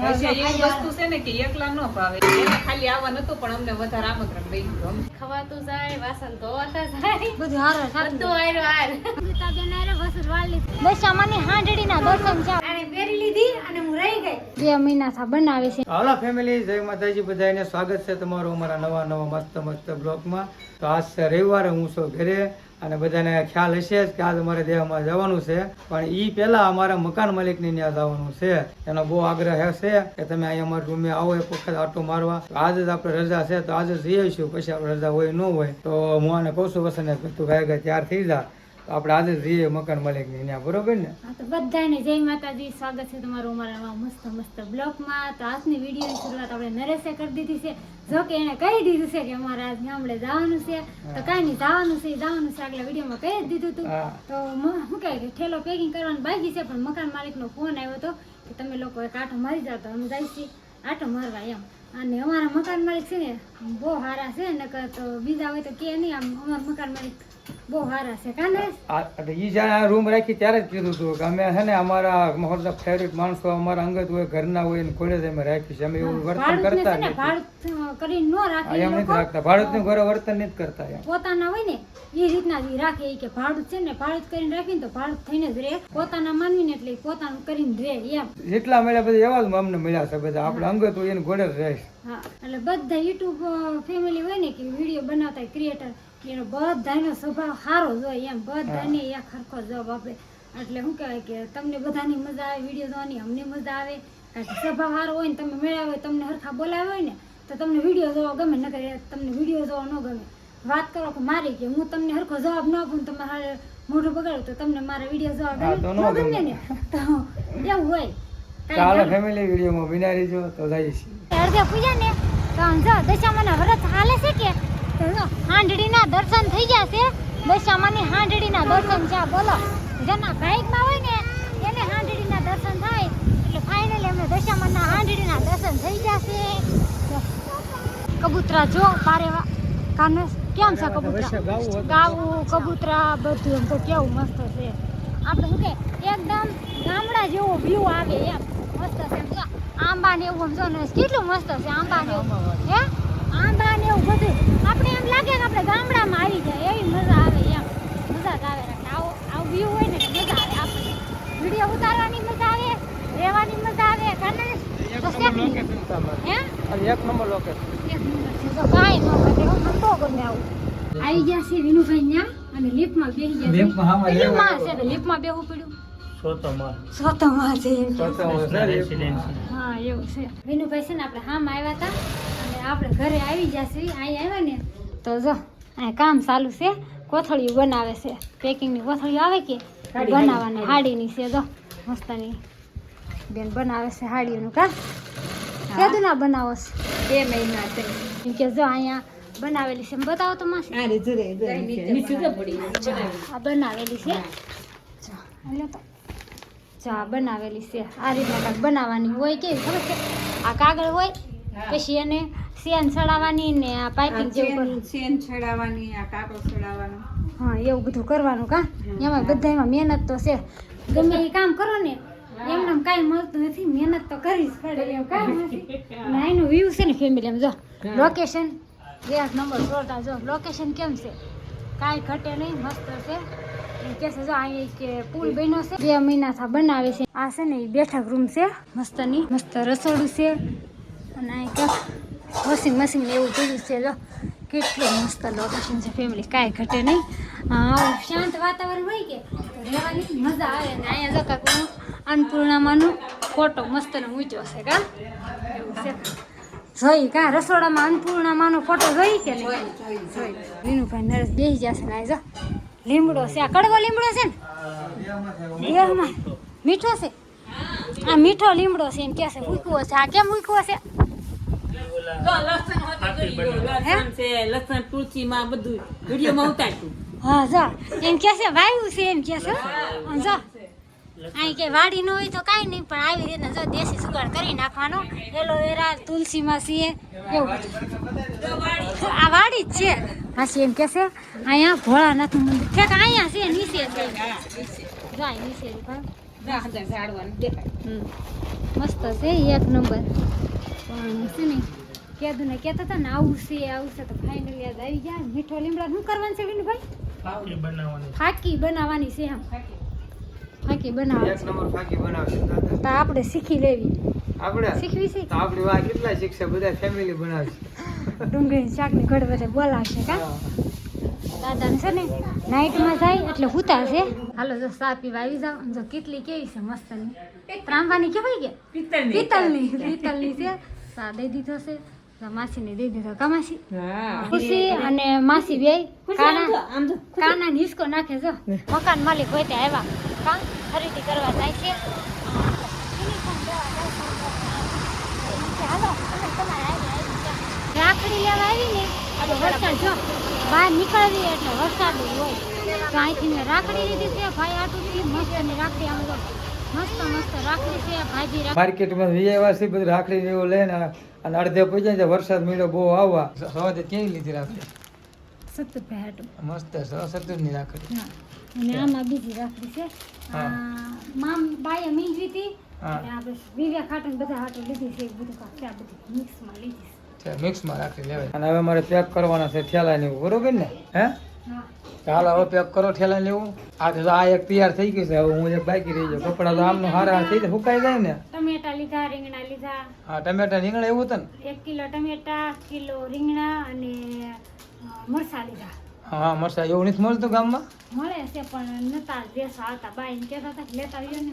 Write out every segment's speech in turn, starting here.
એવી વસ્તુ છે ને કે એકલા ન ભાવે, એને ખાલી આવવા નતું પણ અમને વધારે આમંત્રણ દઈ દીધું. ખવાતું જાય, વાસણ ધોવાતા જાય, બધું હારો બધું આયરો હાર. દશામાની હાંડડીના દર્શન છે. આને પહેરી લીધી અને હું રહી ગઈ. 2 મહિનાથી બનાવે છે. હાલો ફેમિલી, જય માતાજી, બધાને સ્વાગત છે તમારું અમારા નવા મસ્ત બ્લોગમાં. તો આજ છે રવિવારે, હું છું ઘરે અને બધાને ખ્યાલ હશે જ કે આજ અમારે દેહમાં જવાનું છે, પણ ઈ પહેલા અમારા મકાન માલિકની ત્યાં જવાનું છે. એનો બહુ આગ્રહ છે કે તમે અહીં અમારા રૂમે આવો, એક વખત આટો મારવા. આજે જ આપણે રજા છે તો આજે જઈ આવીશું, પછી આપણે રજા હોય ન હોય તો હું આને કહું છું વસને તું ગાય તૈયાર થઈ જા, તો આપણે આજે જઈએ મકાન માલિકની ત્યાં, બરોબર ને? હા, તો બધાને જય માતાજી, સ્વાગત છે તમારું અમારા મસ્ત બ્લોગમાં. તો આજની વિડીયોની શરૂઆત આપણે નરેશે કરી દીધી છે. જો કે એને કહી દીધું છે કે અમારે આજ ગામડે જવાનું છે, તો કાંઈ નહીં, જવાનું છે આગલા વિડીયોમાં કહી જ દીધું હતું. તો શું કહે કે ઠેલો પેકિંગ કરવાનું બાકી છે, પણ મકાન માલિકનો ફોન આવ્યો હતો કે તમે લોકો એક આટો મારી જાવ, તો અમે જાય છીએ આટો મારવા એમ. અને અમારા મકાન માલિક છે ને બહુ સારા છે, નકર તો બીજા હોય તો કે નહીં, આમ અમારા મકાન માલિક બહુ સારા છે. કાને ઈ જયારે રૂમ રાખી ત્યારે જ કીધું હતું કે અમે છે ને અમારા ફેવરિટ માણસો અમારા અંગત હોય, ઘરના હોય, કોલેજ અમે રાખી છે. અમે એવું વર્તન કરતા નથી, ભાડું કરીને ન રાખે, એમ નથી રાખતા. ભાડુતનું ઘરે વર્તન નથી કરતા એમ. પોતાના હોય ને એ રીતના જ રાખે. કે ભાડું છે ને ભાડું કરીને રાખીને તો ભાડું થઈને જ રહે, પોતાના માનવીને એટલે પોતાનું કરીને રહે એમ. જેટલા મળ્યા બધા એવા જ અમને મળ્યા છે બધા. આપણે અંગત હોય એને ઘોડે જ રહે. હા, એટલે બધા યુટ્યુબ ફેમિલી હોય ને કે વિડીયો બનાવતા ક્રિએટર, એનો બધાનો સ્વભાવ સારો જ હોય એમ. બધાને એક સરખો જવાબ આપે. એટલે શું કહેવાય કે તમને બધાની મજા આવે વિડીયો જોવાની, અમને મજા આવે. કારણ કે સ્વભાવ સારો હોય ને, તમે મળ્યા હોય, તમને હરખા બોલાવ્યા હોય ને, તો તમને વિડીયો જોવા ગમે, નકર તમને વિડીયો જોવા ન ગમે. વાત કરો કે મારી કે હું તમને હરખો જવાબ ન આપું, તમારે મોઢું બગાડું, તો તમને મારા વિડીયો જોવા ગમે ને, તો એવું હોય. ચાલો ફેમિલી, વિડીયોમાં બિનારી જો તો જઈએ છીએ. અડધે પૂજા ને તો આમ જો દશામાના વ્રત હાલે છે કે તો જો હાંડડીના દર્શન થઈ ગયા છે. દશામાની હાંડડીના દર્શન છે. બોલો, જેના ભાઈકમાં હોય ને એને હાંડડીના દર્શન થાય. એટલે ફાઇનલી અમને દશામાના હાંડડીના દર્શન થઈ ગયા છે. કબૂતરા જો પારેવા કાને કેમ છે કબૂતરા, ગાવું કબૂતરા બધું એમ તો કેવું મસ્ત છે. આપણે શું કે એકદમ ગામડા જેવો વ્યૂ આવે એમ. મસ્ત છે એમ. આંબા ને એવું સમજો ને કેટલું મસ્ત છે. આંબા ને એવું હે, આંબા ને એવું બધું આપણે એમ લાગે કે આપણે ગામડામાં આવી જાય, એવી મજા આવે એમ. મજા જ આવે. આવું વ્યૂ હોય ને મજા આવે. આપણે વિડીયો ઉતારવાની મજા આવે, રહેવાની મજા આવે. કાને એક નંબર લોકેશન. કાંઈ ન કરે, હું તો ગમે આવું. આવી ગયા છે વિનુભાઈ ન્યા અને લિફ્ટમાં બેસી ગયા છે. લિફ્ટમાં બેહવું પડ્યું. સોતોમાં છે. હા, એવું છે. વિનુભાઈ છે ને આપણે હામ આવ્યા હતા અને આપણે ઘરે આવી જશે. અહીં આવ્યા ને તો જો અહીં કામ ચાલુ છે. કોથળીઓ બનાવે છે. પેકિંગની કોથળીઓ આવે કે બનાવવાની હાડીની છે. જો મસ્તની બેન બનાવે છે હાડીઓનું. કામ કેદું ના બનાવો છે? 2 મહિના થઈ કે જો અહીંયા બનાવેલી છે. બતાવો તો માસી. આ બનાવેલી છે. ચા બનાવેલી છે. આ રીતના કાંઈક બનાવવાની હોય. કેવી ખબર છે? આ કાગળ હોય, પછી એને સેન ચડાવવાની ને આ પાઇપિંગ જેવું સેન ચડાવવાની, આ કાગળ ચડાવવાનો. હા, એવું બધું કરવાનું. કા એમાં બધામાં મહેનત તો છે. ગમે એ કામ કરો ને એમને કાંઈ મળતું નથી, મહેનત તો કરવી જ પડે એવું કાંઈ નથી. અને અહીંનું વ્યૂ છે ને ફેમિલી, એમ જો લોકેશન 1 નંબર જોરદાર. જો લોકેશન કેમ છે, કાંઈ ઘટે નહીં, મસ્ત છે. કે છે જો અહીં કે પુલ બન્યો છે, 2 મહિનાથી બનાવે છે. આ છે ને એ બેઠક રૂમ છે મસ્તની, મસ્ત રસોડું છે. અને અહીં ક્યાંક વોશિંગ મશીન એવું પડ્યું છે. જો કેટલું મસ્ત લોકેશન છે ફેમિલી, કાંઈ ઘટે નહીં. શાંત વાતાવરણ હોય કે રહેવાની મજા આવે. ને અહીંયા જો કાંક અન્નપૂર્ણામાંનો ફોટો મસ્તનો ઊંચો છે. કા એવું છે. જોઈ કા રસોડામાં અન્નપૂર્ણામાંનો ફોટો જોઈ કે નહીં? જોઈ. વિનુભાઈ નરેશ બેસી જશે ને. જો લીમડો છે. આ કડવો લીમડો છે ને, દેહમાં મીઠો છે. આ મીઠો લીમડો છે એમ કે છે. મૂકવો છે. આ કેમ મૂકવો છે? લસણ તુલસી માં બધું વિડીયોમાં ઉતાર્યું. હા, જો એમ કે છે વાયુ છે એમ કે છે. જો અહીં કે વાડી ન હોય તો કાંઈ નહીં, પણ આવી રીતના જો દેશી સુગાડ કરી નાખવાનો. એલોવેરા તુલસીમાં છે એવું બધું. આ વાડી જ છે. પાછી એમ કે છે અહીંયા ભોળાનાથનું મંદિર છે. અહીંયા છે નીચે છે. જો અહીં નીચે ઝાડવાનું દેખાય. મસ્ત છે એક નંબર. પણ છે ને કીધું ને કહેતા હતા ને આવું છે તો ફાઇનલી યાદ આવી ગયા. મીઠો લીમડા શું કરવાનું છે વિનુભાઈ? ફાકી બનાવવાની છે એમ. ફાકી બનાવવાની એક નંબર ફાકી બનાવશે દાદા. તો આપણે શીખી લેવી. આપણે શીખવી છે તો આપણી વાહ કેટલા શીખશે, બધા ફેમિલી બનાવશે. ડુંગળી શાકની ઘડ બધે બોલાવશે કા દાદાને છે ને નાઇટમાં જાય એટલે હુતા છે. હાલો જો ચા પીવા આવી જાવ. જો કેટલી કેવી છે મસ્તની ત્રાંબાની કેવાય કે પિત્તલની છે. ચા દઈ દીધો છે. માસીને દઈ દીધો કા માસી? ખુશી અને માસી બે કાના ને હિસકો નાખે. જો મકાન માલિક હોય તે આવ્યા કા ખરીદી કરવા જાય છે. હાલો રાખડી લેવા આવી ને આપણે વરસાદ જો બહાર નીકળવી એટલે વરસાદ હોય તો અહીંથી મેં રાખડી લીધી છે ભાઈ આટુથી મસ્તની રાખડી. આમ તો મસ્ત રાખડી છે ભાજી. માર્કેટમાં વીઆઈવાસી બધું રાખડી ને એવું લઈને અને અડધે પહોંચાય છે. વરસાદ મળ્યો બહુ આવવા સવારે કેવી લીધી રાખડી? 70 રૂપિયા હાટું. મસ્ત 70 ની રાખડી. હા અને આમાં બીજી રાખડી છે. મામ બાઈએ મીંજવી હતી અને આપણે વિવ્યા ખાટું બધા હાટું લીધી છે. બધું કાંઈ આ બધી મિક્સમાં લીધી છે. મિક્સમાં રાખડી લેવાય. અને હવે મારે પેક કરવાના છે થેલા ને એવું, બરોબર ને? હે હા ચાલો હવે પેક કરો થેલા ને એવું. આ એક તૈયાર થઈ ગયું છે. હવે હું એક બાકી રહી જાઉં. કપડા તો આમનું હારા થઈ જાય, સુકાઈ જાય ને. ટમેટા લીધા, રીંગણા લીધા. હા ટમેટા રીંગણા એવું હતું ને? 1 કિલો ટમેટા, કિલો રીંગણા અને મરચાં લીધા. હા મરચાં એવું નથી મળતું ગામમાં? મળે છે પણ નતા દેશા આવતા. બાઈને કહેતા હતા કે લેતા આવ્યો ને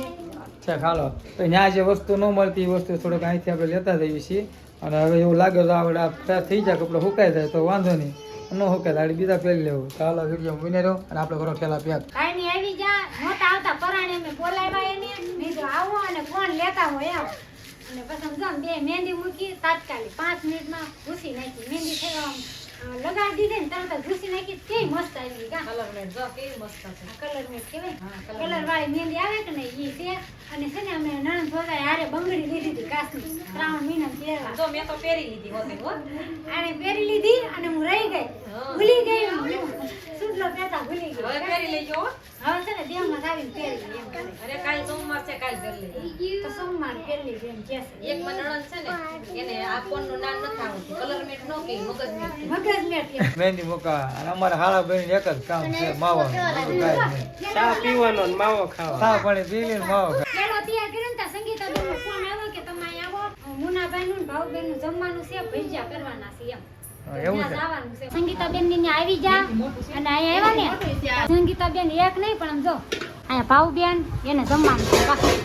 લેતી જવાનું. છે ખાલો. તો ત્યાં જે વસ્તુ ન મળતી એ વસ્તુ થોડોક અહીંથી આપણે લેતા જઈએ છીએ. અને હવે એવું લાગે તો આપણે આ ફ્રેશ થઈ જાય, કપડા સુકાઈ જાય તો વાંધો નહીં. ન સુકાય તો આડી બીજા પહેરી લેવું. ચાલો વિડીયો બની રહ્યો અને આપણે કરો થેલા પેક. કાંઈ નહીં આવી જા. નહોતા આવતા પરાણે અમે બોલાવ્યા એને. મેં તો આવો અને ફોન લેતા હોય આવો. અને પછી જો બે મહેંદી મૂકી તાત્કાલિક 5 મિનિટમાં ઘૂસી નાખી. મહેંદી થવા લગાડી દીધી ને તરત જ ઘૂસી નાખી. કેવી મસ્ત આવી કા કલર મેટ જો કેવી મસ્ત છે. કલર મેટ કહેવાય. હા, કલર વાળી મહેંદી આવે કે નહીં ઈ છે. અને છે ને અમે નણંદ ભોગાઈ હારે બંગડી લીધી હતી કાશ્મીર 3 મહિના પહેલા. જો મેં તો પહેરી લીધી હોતી હો. આને પહેરી લીધી અને હું રહી ગઈ. ભૂલી ગઈ. સુડલો પહેરતા ભૂલી ગઈ. હવે પહેરી લેજો હો. હવે છે ને દેવમાં આવીને પહેરી ગઈ એમ કરે. અરે કાલ સોમવાર છે, કાલ કરી લેજો. તો સોમવાર પહેરી લીધી એમ કહે છે. એક નણંદ છે ને એને આ ફોનનું નામ નથી આવડતું. કલર મેટ નો કે મગજ મેટ કે. મગજ મેટ કે. મહેંદી મૂકા. અને અમારા હાળા બહેન એક જ કામ છે, માવા. ચા પીવાનો ને માવો ખાવા. ચા પાણી પી લઈને માવો ખાવા. પેલો તૈયાર કર્યો ને ત્યાં સંગીતાબેનનો ફોન આવ્યો કે તમે અહીં આવો. મુનાભાઈનું ને ભાઉબેનનું જમવાનું છે, ભજીયા કરવાના છે એમ. એવું ત્યાં છે? જવાનું છે. સંગીતાબેન ની આવી જા અને અહીંયા આવ્યા ને સંગીતાબેન એક નહીં પણ આમ જો અહીંયા ભાઉબેન એને જમવાનું છે પાછું.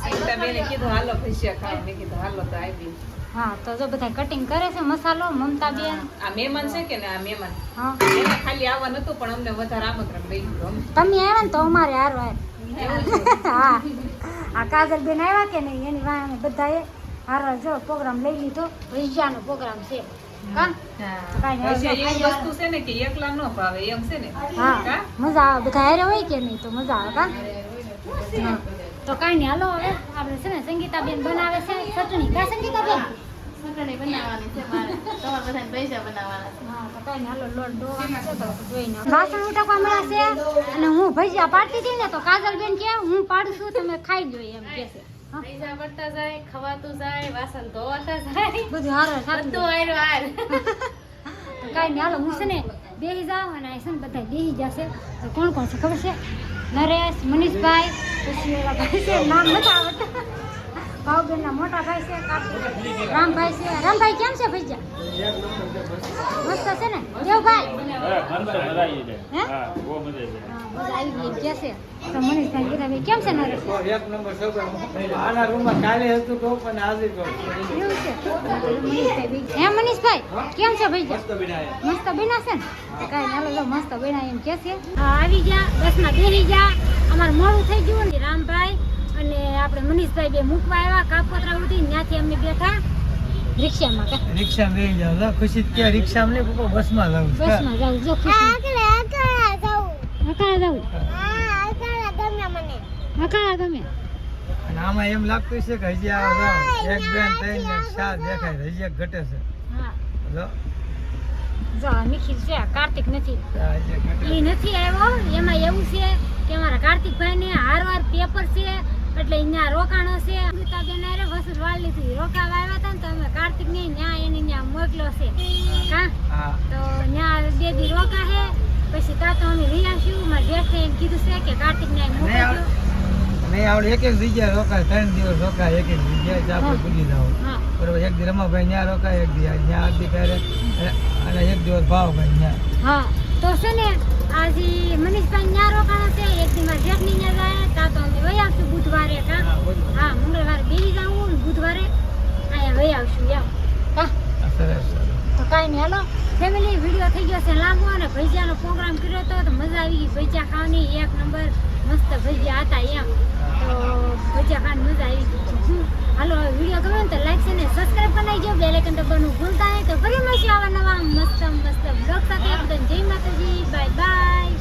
એકતા બેને કીધું હાલો ભજીયા ખાવા. મેં કીધું હાલો તો આવી. હા તો જો બધા કટિંગ કરે છે મસાલો. મમતાબેન આ મહેમાન છે કે ને આ મહેમાન હા એને ખાલી આવવાનું હતું પણ અમને વધારે આમંત્રણ દઈ દીધું. તમે આવ્યા ને તો અમારે હારો હા આ કાજલબેન આવ્યા કે નહીં એની વાંહે અમે બધાએ હારો જો પ્રોગ્રામ લઈ લીધો. ભજીયાનો પ્રોગ્રામ છે કા કાંઈ નહીં. ભજીયા એવી વસ્તુ છે ને કે એકલા ન ભાવે એમ છે ને. હા કા? મજા આવે. બધા હારે હોય કે નહીં તો મજા આવે કા હા તો કાંઈ નહીં હાલો હવે આપણે છે ને સંગીતાબેન બનાવે છે ચટણી. કા સંગીતાબેન? ચટણી બનાવવાની છે મારે. તમારે બધાને પૈસા બનાવવાના છે. હા તો કાંઈ નહીં હાલો લોટ ડોવાનો છે તો જોઈને વાસણ ઉટકવા મળ્યા છે. અને હું ભજીયા પાડતી હતી ને તો કાજલબેન કે હું પાડું છું તમે ખાઈ લો એમ કે છે. હા પૈસા પડતા જાય, ખવાતું જાય, વાસણ ધોવાતા જાય. બધું હારો થાતું બધું હારું હાર. તો કાંઈ નહીં હાલો હું છે ને બેસી જાઉં અને અહીં છે ને બધા બેસી જશે. તો કોણ કોણ છે ખબર છે? નરેશ, મનીષભાઈ, પછી ઓલા ભાઈ છે નામ નથી આવડતા. ભાવબેનના મોટા ભાઈ છે, કાર્તિક, રામભાઈ છે. રામભાઈ કેમ છે ભજીયા? મસ્ત છે ને દેવભાઈ? હે? હા, બધા આવી ગઈ કે છે. તો મનીષભાઈ કીધા ભાઈ કેમ છે નરેશ? એક નંબર છોકરો. આના રૂમમાં કાલે હતું તો પણ આજે તો એવું છે. મનીષભાઈ બી હે મનીષભાઈ કેમ છે ભજીયા? મસ્ત બન્યા છે ને? તો કાંઈ હાલો જો મસ્ત બન્યા એમ કે છે. હા આવી ગયા બસમાં બેસી ગયા. અમારે મોડું થઈ ગયું ને રામભાઈ અને આપણે મનીષભાઈ બે મૂકવા આવ્યા કાપોતરા ઉઠી ત્યાંથી અમે બેઠા રિક્ષામાં. કા રિક્ષા બેસી જાવ. ખુશી ત્યાં રિક્ષામાં નહીં પપ્પા બસમાં જાવ. બસમાં જાઉં જો ખુશી અકાળા જાઉં અકાળા ગમે. અને આમાં એમ લાગતું છે કે હજી આ જાવ એક બેન ત્રણ ને ચાર દેખાય છે. હજી એક ઘટે છે. હા જો જો નિખિલ છે કાર્તિક નથી. આ હજી એક ઘટે. એ નથી આવ્યો. એમાં એવું છે કે અમારા કાર્તિકભાઈ ને હારવાર પેપર છે એટલે અહીંયા રોકાણો છે અમૃતાબેન હારે વસૂલ વાળ લીધી રોકાવા આવ્યા હતા ને તો અમે કાર્તિક ને ન્યા એને ન્યા મોકલો છે કા હા તો ન્યા 2 દી રોકા હે પછી તા તો અમે લઈ આવશું મારા જેઠે એમ કીધું છે કે કાર્તિક ને મોકલજો નહીં આવડે એક જગ્યાએ રોકાય 3 દિવસ રોકાય એક જગ્યાએ જ આપણે ભૂલી જાવ હા બરોબર એક દી રમાભાઈ ત્યાં રોકાય એક દી ત્યાં આરતી કરે અને એક દિવસ ભાવભાઈ ત્યાં હા તો છે ને આજે મનીષભાઈ ન્યા રોકાણો છે એક દી મારા જેઠની ન્યા જાય તા તો અમે વહી આવશું બુધવારે કા હા મંગળવારે બેસી જાઉં ને બુધવારે અહીંયા વહી આવશું એમ કા સરસ તો કાંઈ નહીં હાલો ફેમિલી વિડીયો થઈ ગયો છે લાંબો અને ભજીયાનો પ્રોગ્રામ કર્યો હતો તો મજા આવી ગઈ ભજીયા ખાવાની એક નંબર મસ્ત ભજીયા હતા એમ તો ભજીયા ખાવાની મજા આવી ગઈ હાલો હવે વિડીયો ગમે ને તો લાઈક છે ને સબસ્ક્રાઈબ કરી નાખજો બેલ આઇકન દબાવવાનું ભૂલતા નહીં તો ફરી મળશું આવા નવા મસ્ત મસ્ત બ્લોગ સાથે બધાને જય માતાજી બાય બાય